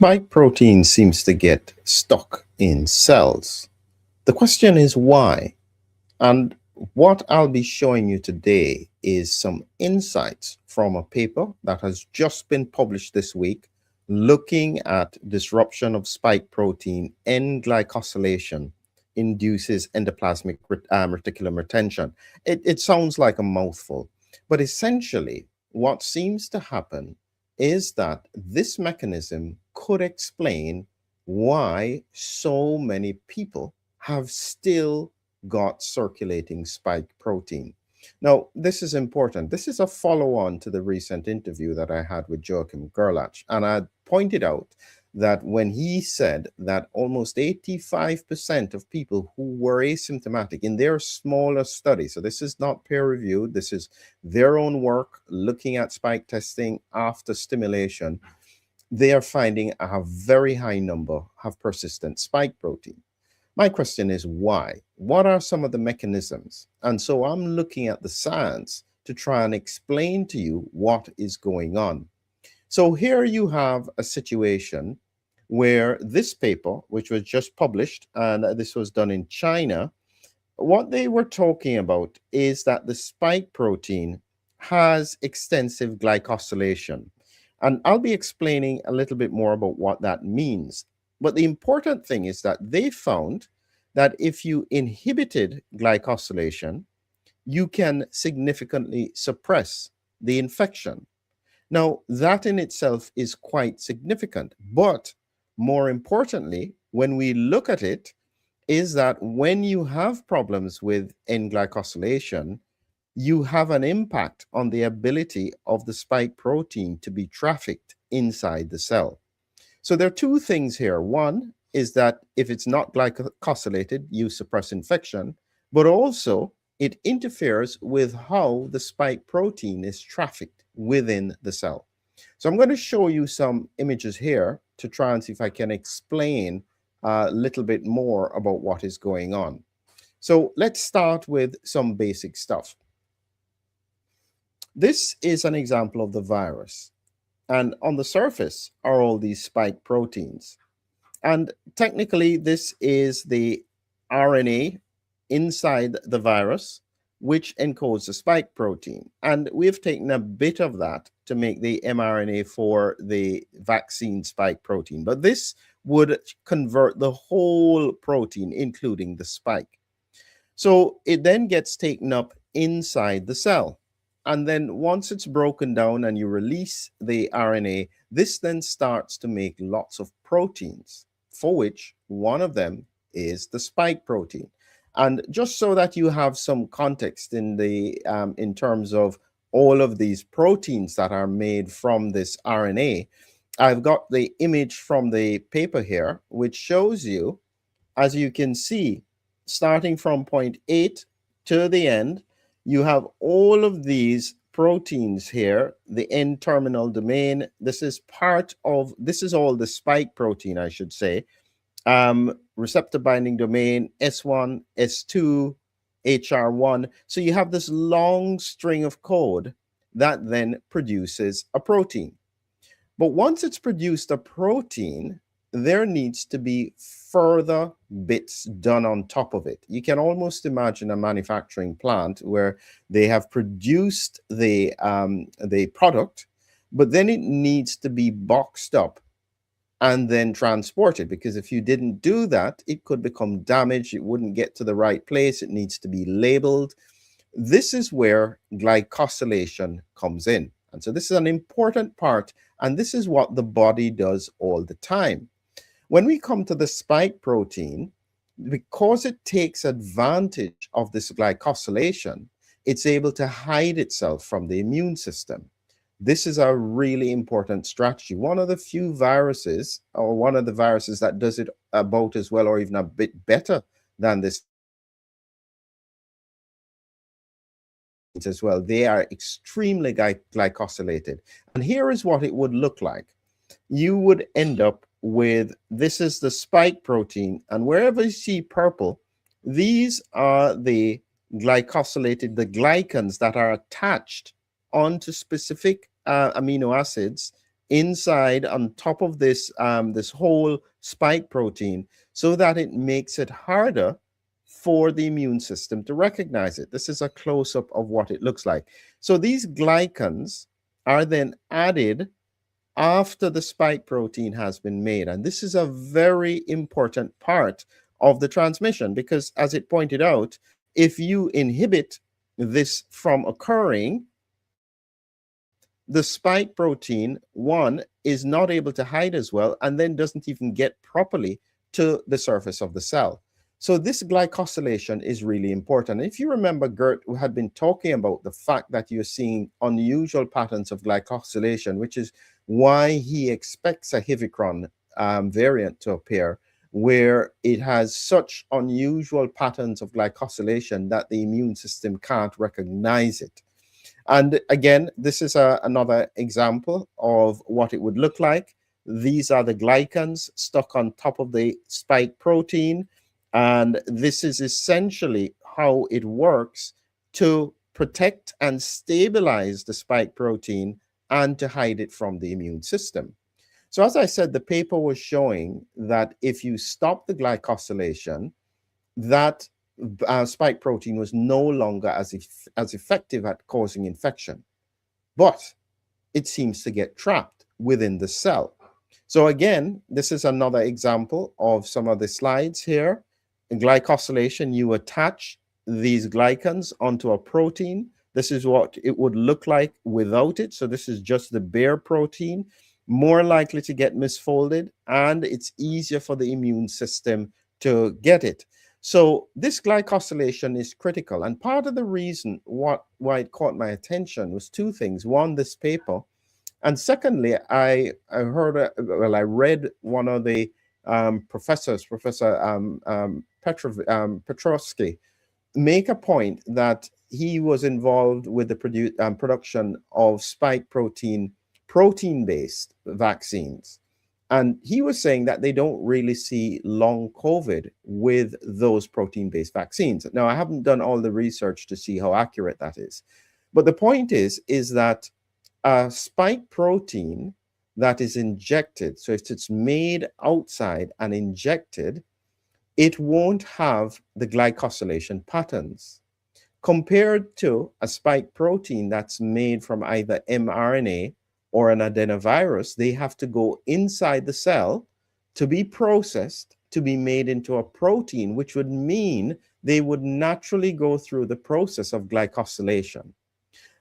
Spike protein seems to get stuck in cells. The question is why? And what I'll be showing you today is some insights from a paper that has just been published this week looking at disruption of spike protein N glycosylation induces endoplasmic reticulum retention. It sounds like a mouthful, but essentially what seems to happen is that this mechanism could explain why so many people have still got circulating spike protein. Now, this is important. This is a follow-on to the recent interview that I had with Joachim Gerlach, and I pointed out that when he said that almost 85% of people who were asymptomatic in their smaller study, so this is not peer-reviewed, this is their own work looking at spike testing after stimulation, they are finding a very high number have persistent spike protein. My question is why? What are some of the mechanisms? And so I'm looking at the science to try and explain to you what is going on. So here you have a situation where this paper, which was just published, and this was done in China, what they were talking about is that the spike protein has extensive glycosylation. And I'll be explaining a little bit more about what that means. But the important thing is that they found that if you inhibited glycosylation, you can significantly suppress the infection. Now, that in itself is quite significant. But more importantly, when we look at it, is that when you have problems with N-glycosylation, you have an impact on the ability of the spike protein to be trafficked inside the cell. So there are two things here. One is that if it's not glycosylated, you suppress infection, but also it interferes with how the spike protein is trafficked within the cell. So I'm going to show you some images here to try and see if I can explain a little bit more about what is going on. So let's start with some basic stuff. This is an example of the virus. And on the surface are all these spike proteins. And technically, this is the RNA inside the virus, which encodes the spike protein. And we've taken a bit of that to make the mRNA for the vaccine spike protein. But this would convert the whole protein, including the spike. So it then gets taken up inside the cell. And then once it's broken down and you release the RNA, this then starts to make lots of proteins, for which one of them is the spike protein. And just so that you have some context in terms of all of these proteins that are made from this RNA, I've got the image from the paper here, which shows you, as you can see, starting from point 8 to the end, you have all of these proteins here, the N-terminal domain. This is all the spike protein, I should say. Receptor binding domain, S1, S2, HR1. So you have this long string of code that then produces a protein. But once it's produced a protein, there needs to be further bits done on top of it. You can almost imagine a manufacturing plant where they have produced the product, but then it needs to be boxed up and then transported, because if you didn't do that, it could become damaged. It wouldn't get to the right place. It needs to be labeled. This is where glycosylation comes in. And so this is an important part, and this is what the body does all the time. When we come to the spike protein, because it takes advantage of this glycosylation, it's able to hide itself from the immune system. This is a really important strategy. One of the few viruses, or one of the viruses that does it about as well, or even a bit better than this as well. They are extremely glycosylated. And here is what it would look like. You would end up with, this is the spike protein, and wherever you see purple, these are the glycosylated, the glycans that are attached onto specific amino acids inside on top of this, this whole spike protein, so that it makes it harder for the immune system to recognize it. This is a close-up of what it looks like. So these glycans are then added after the spike protein has been made. And this is a very important part of the transmission, because as it pointed out, if you inhibit this from occurring, the spike protein, one, is not able to hide as well, and then doesn't even get properly to the surface of the cell. So this glycosylation is really important. If you remember, Gert had been talking about the fact that you're seeing unusual patterns of glycosylation, which is why he expects a Hivicron variant to appear, where it has such unusual patterns of glycosylation that the immune system can't recognize it. And again, this is another example of what it would look like. These are the glycans stuck on top of the spike protein. And this is essentially how it works to protect and stabilize the spike protein and to hide it from the immune system. So as I said, the paper was showing that if you stop the glycosylation, that spike protein was no longer as effective at causing infection, but it seems to get trapped within the cell. So again, this is another example of some of the slides here. In glycosylation, you attach these glycans onto a protein. This is what it would look like without it. So this is just the bare protein, more likely to get misfolded, and it's easier for the immune system to get it. So this glycosylation is critical. And part of the reason why it caught my attention was two things. One, this paper. And secondly, I read one of the professors, Professor Petrovsky, make a point that he was involved with the production of spike protein-based vaccines. And he was saying that they don't really see long COVID with those protein-based vaccines. Now, I haven't done all the research to see how accurate that is. But the point is that a spike protein that is injected, so if it's made outside and injected, it won't have the glycosylation patterns compared to a spike protein that's made from either mRNA or an adenovirus. They have to go inside the cell to be processed, to be made into a protein, which would mean they would naturally go through the process of glycosylation.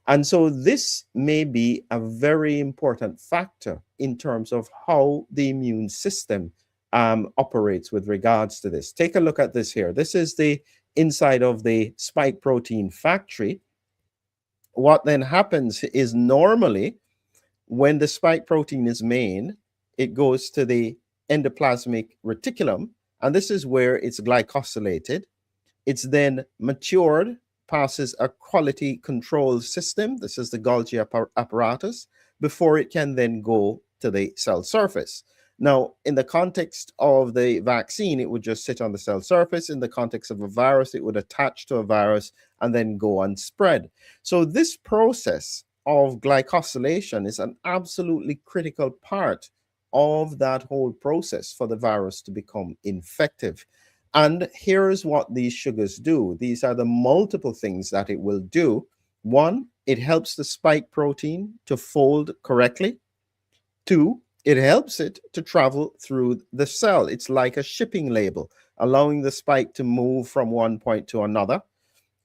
And so this may be a very important factor in terms of how the immune system operates with regards to this. Take a look at this here. This is the inside of the spike protein factory. What then happens is normally when the spike protein is made, it goes to the endoplasmic reticulum, and this is where it's glycosylated. It's then matured, passes a quality control system. This is the Golgi apparatus, before it can then go to the cell surface. Now, in the context of the vaccine, it would just sit on the cell surface. In the context of a virus, it would attach to a virus and then go and spread. So this process of glycosylation is an absolutely critical part of that whole process for the virus to become infective. And here's what these sugars do. These are the multiple things that it will do. One, it helps the spike protein to fold correctly. Two, it helps it to travel through the cell. It's like a shipping label, allowing the spike to move from one point to another.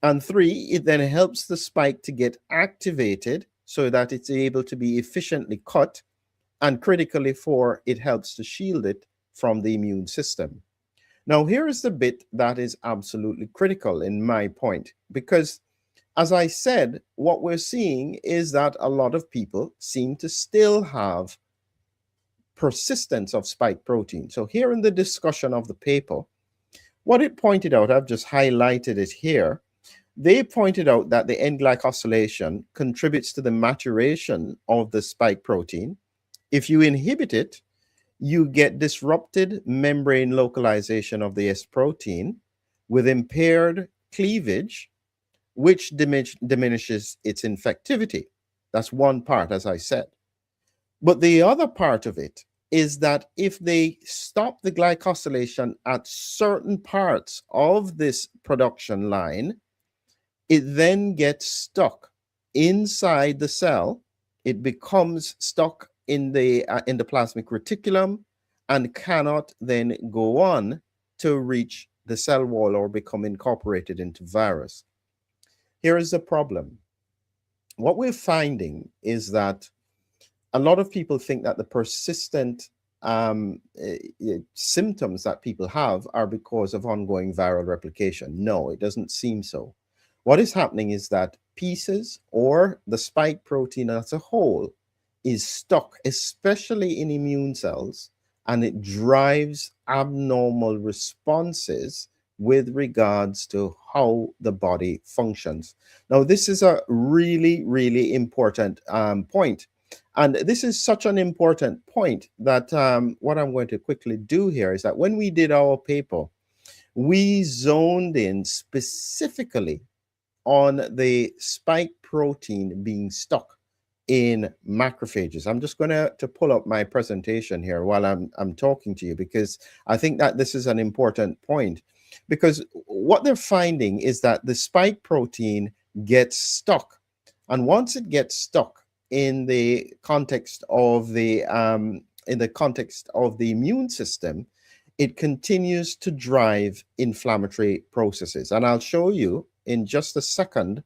And three, it then helps the spike to get activated so that it's able to be efficiently cut. And critically four, it helps to shield it from the immune system. Now, here is the bit that is absolutely critical in my point, because as I said, what we're seeing is that a lot of people seem to still have persistence of spike protein. So here in the discussion of the paper, what it pointed out, I've just highlighted it here. They pointed out that the N-glycosylation contributes to the maturation of the spike protein. If you inhibit it, you get disrupted membrane localization of the S protein with impaired cleavage, which diminishes its infectivity. That's one part, as I said. But the other part of it is that if they stop the glycosylation at certain parts of this production line, it then gets stuck inside the cell. It becomes stuck in the endoplasmic reticulum and cannot then go on to reach the cell wall or become incorporated into virus. Here is the problem. What we're finding is that a lot of people think that the persistent symptoms that people have are because of ongoing viral replication. No, it doesn't seem so. What is happening is that pieces or the spike protein as a whole is stuck, especially in immune cells, and it drives abnormal responses with regards to how the body functions. Now, this is a really, really important point. And this is such an important point that what I'm going to quickly do here is that when we did our paper, we zoned in specifically on the spike protein being stuck in macrophages. I'm just going to pull up my presentation here while I'm talking to you, because I think that this is an important point, because what they're finding is that the spike protein gets stuck, and once it gets stuck in the context of the immune system, it continues to drive inflammatory processes. And I'll show you in just a second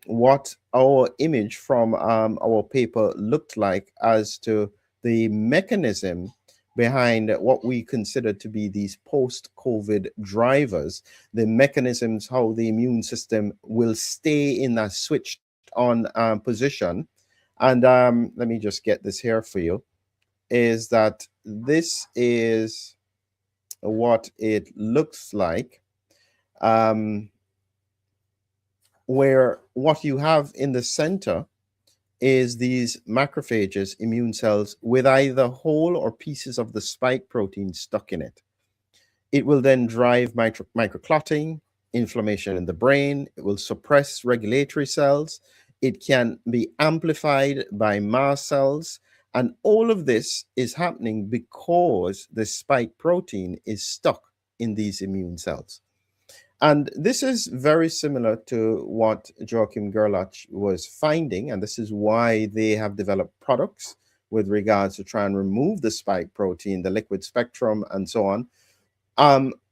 what our image from our paper looked like as to the mechanism behind what we consider to be these post-COVID drivers, the mechanisms, how the immune system will stay in that switched on position. And let me just get this here for you, is that this is what it looks like, where what you have in the center is these macrophages, immune cells, with either whole or pieces of the spike protein stuck in it. It will then drive microclotting, inflammation in the brain. It will suppress regulatory cells. It can be amplified by mast cells. And all of this is happening because the spike protein is stuck in these immune cells. And this is very similar to what Joachim Gerlach was finding, and this is why they have developed products with regards to try and remove the spike protein, the liquid spectrum, and so on.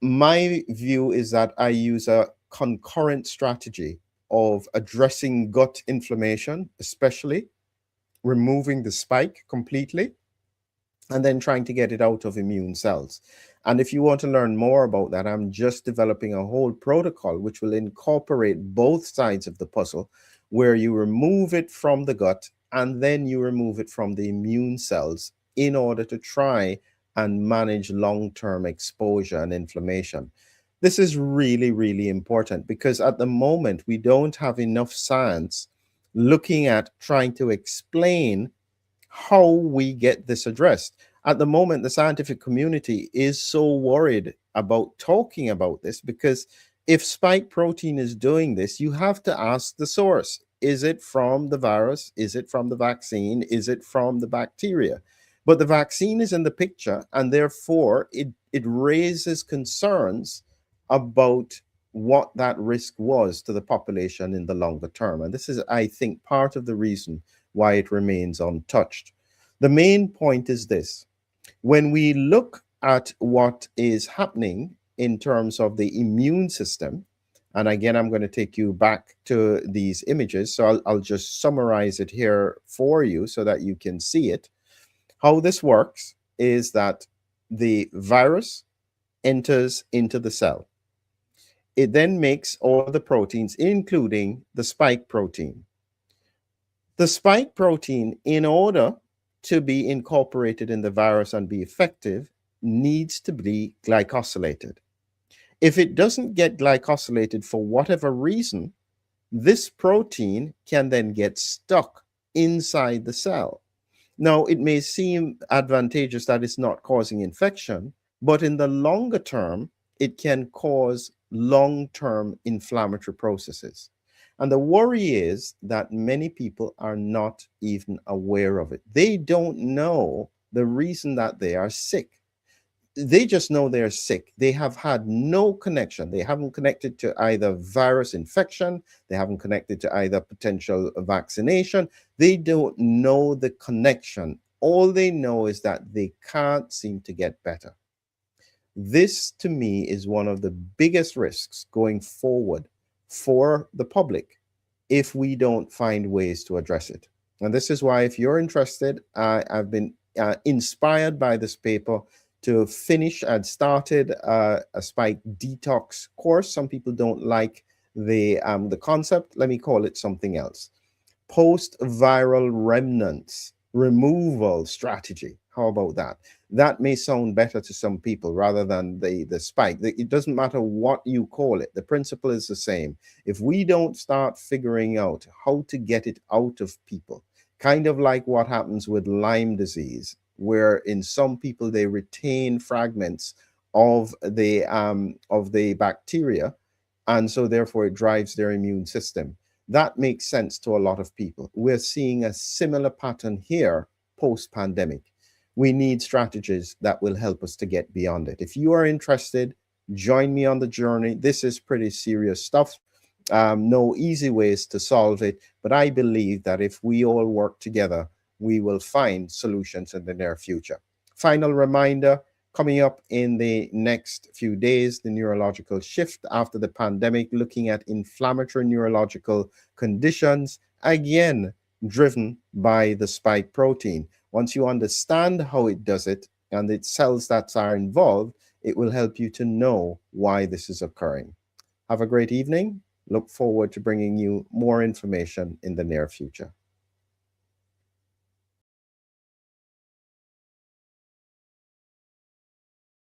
My view is that I use a concurrent strategy of addressing gut inflammation, especially removing the spike completely, and then trying to get it out of immune cells. And if you want to learn more about that, I'm just developing a whole protocol which will incorporate both sides of the puzzle, where you remove it from the gut and then you remove it from the immune cells in order to try and manage long-term exposure and inflammation. This is really, really important, because at the moment we don't have enough science looking at trying to explain how we get this addressed. At the moment, the scientific community is so worried about talking about this, because if spike protein is doing this, you have to ask the source. Is it from the virus? Is it from the vaccine? Is it from the bacteria? But the vaccine is in the picture, and therefore it raises concerns about what that risk was to the population in the longer term. And this is, I think, part of the reason why it remains untouched. The main point is this: when we look at what is happening in terms of the immune system, and again, I'm going to take you back to these images, so I'll just summarize it here for you so that you can see it. How this works is that the virus enters into the cell. It then makes all of the proteins, including the spike protein. The spike protein, in order to be incorporated in the virus and be effective, needs to be glycosylated. If it doesn't get glycosylated for whatever reason, this protein can then get stuck inside the cell. Now, it may seem advantageous that it's not causing infection, but in the longer term, it can cause long-term inflammatory processes. And the worry is that many people are not even aware of it. They don't know the reason that they are sick. They just know they're sick. They have had no connection. They haven't connected to either virus infection. They haven't connected to either potential vaccination. They don't know the connection. All they know is that they can't seem to get better. This, to me, is one of the biggest risks going forward for the public if we don't find ways to address it. And this is why, if you're interested, I've been inspired by this paper to finish. I'd started a spike detox course. Some people don't like the concept. Let me call it something else. Post-viral remnants removal strategy. How about that? That may sound better to some people rather than the spike. It doesn't matter what you call it. The principle is the same. If we don't start figuring out how to get it out of people, kind of like what happens with Lyme disease, where in some people they retain fragments of the bacteria, and so therefore it drives their immune system. That makes sense to a lot of people. We're seeing a similar pattern here post-pandemic. We need strategies that will help us to get beyond it. If you are interested, join me on the journey. This is pretty serious stuff. No easy ways to solve it, but I believe that if we all work together, we will find solutions in the near future. Final reminder, coming up in the next few days, the neurological shift after the pandemic, looking at inflammatory neurological conditions, again, driven by the spike protein. Once you understand how it does it and its cells that are involved, it will help you to know why this is occurring. Have a great evening. Look forward to bringing you more information in the near future.